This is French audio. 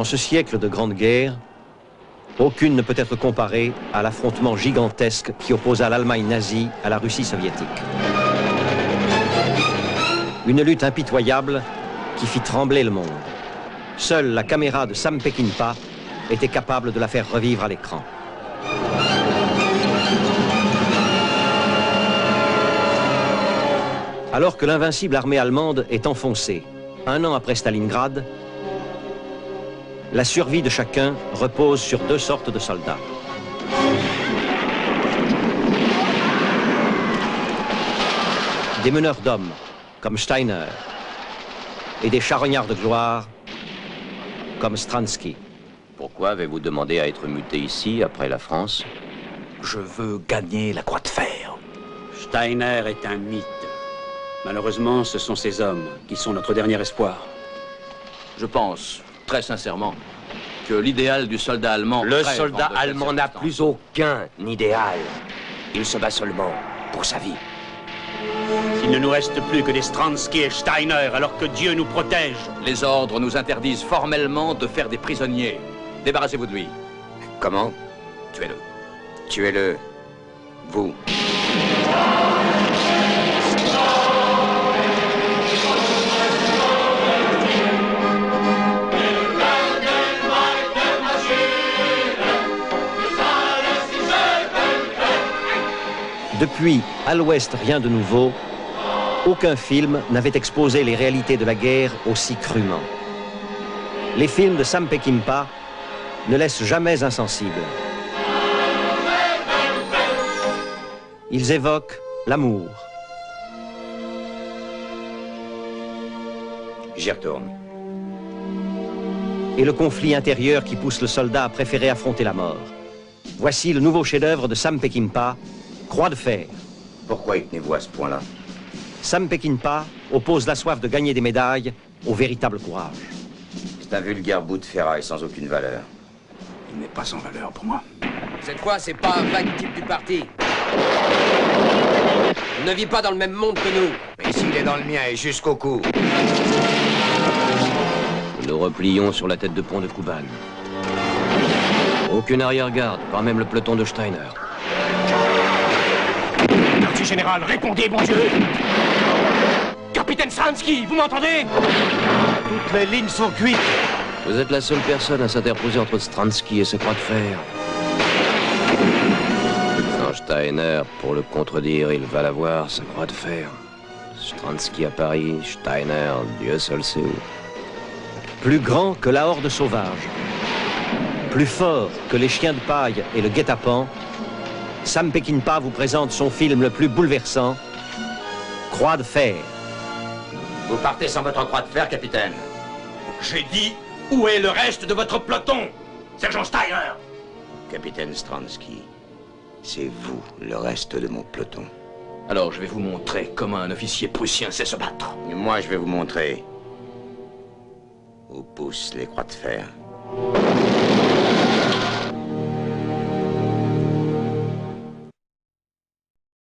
Dans ce siècle de grande guerre, aucune ne peut être comparée à l'affrontement gigantesque qui opposa l'Allemagne nazie à la Russie soviétique. Une lutte impitoyable qui fit trembler le monde. Seule la caméra de Sam Peckinpah était capable de la faire revivre à l'écran. Alors que l'invincible armée allemande est enfoncée, 1 an après Stalingrad, la survie de chacun repose sur 2 sortes de soldats. Des meneurs d'hommes, comme Steiner, et des charognards de gloire, comme Stransky. Pourquoi avez-vous demandé à être muté ici, après la France? Je veux gagner la Croix de Fer. Steiner est un mythe. Malheureusement, ce sont ces hommes qui sont notre dernier espoir. Je pense, très sincèrement, que l'idéal du soldat allemand... Le soldat allemand n'a plus aucun idéal. Il se bat seulement pour sa vie. Il ne nous reste plus que des Stransky et Steiner, alors que Dieu nous protège. Les ordres nous interdisent formellement de faire des prisonniers. Débarrassez-vous de lui. Comment? Tuez-le. Tuez-le. Vous. Depuis À l'Ouest, rien de nouveau, aucun film n'avait exposé les réalités de la guerre aussi crûment. Les films de Sam Peckinpah ne laissent jamais insensibles. Ils évoquent l'amour. J'y retourne. Et le conflit intérieur qui pousse le soldat à préférer affronter la mort. Voici le nouveau chef-d'œuvre de Sam Peckinpah, Croix de Fer. Pourquoi y tenez-vous à ce point-là? Sam Peckinpah oppose la soif de gagner des médailles au véritable courage. C'est un vulgaire bout de ferraille sans aucune valeur. Il n'est pas sans valeur pour moi. Cette fois, c'est pas un vague type du parti. Il ne vit pas dans le même monde que nous. Mais s'il est dans le mien et jusqu'au cou. Nous nous replions sur la tête de pont de Kuban. Aucune arrière-garde, pas même le peloton de Steiner. Quartier général, répondez, bon Dieu! Capitaine Stransky, vous m'entendez? Toutes les lignes sont cuites. Vous êtes la seule personne à s'interposer entre Stransky et ses croix de fer. Sans Steiner, pour le contredire, il va l'avoir, sa croix de fer. Stransky à Paris, Steiner, Dieu seul sait où. Plus grand que la horde sauvage, plus fort que les chiens de paille et le guet-apens, Sam Peckinpah vous présente son film le plus bouleversant, Croix de Fer. Vous partez sans votre croix de fer, capitaine. J'ai dit, où est le reste de votre peloton, sergent Steiner? Capitaine Stransky, c'est vous, le reste de mon peloton. Alors je vais vous montrer comment un officier prussien sait se battre. Et moi, je vais vous montrer où poussent les croix de fer.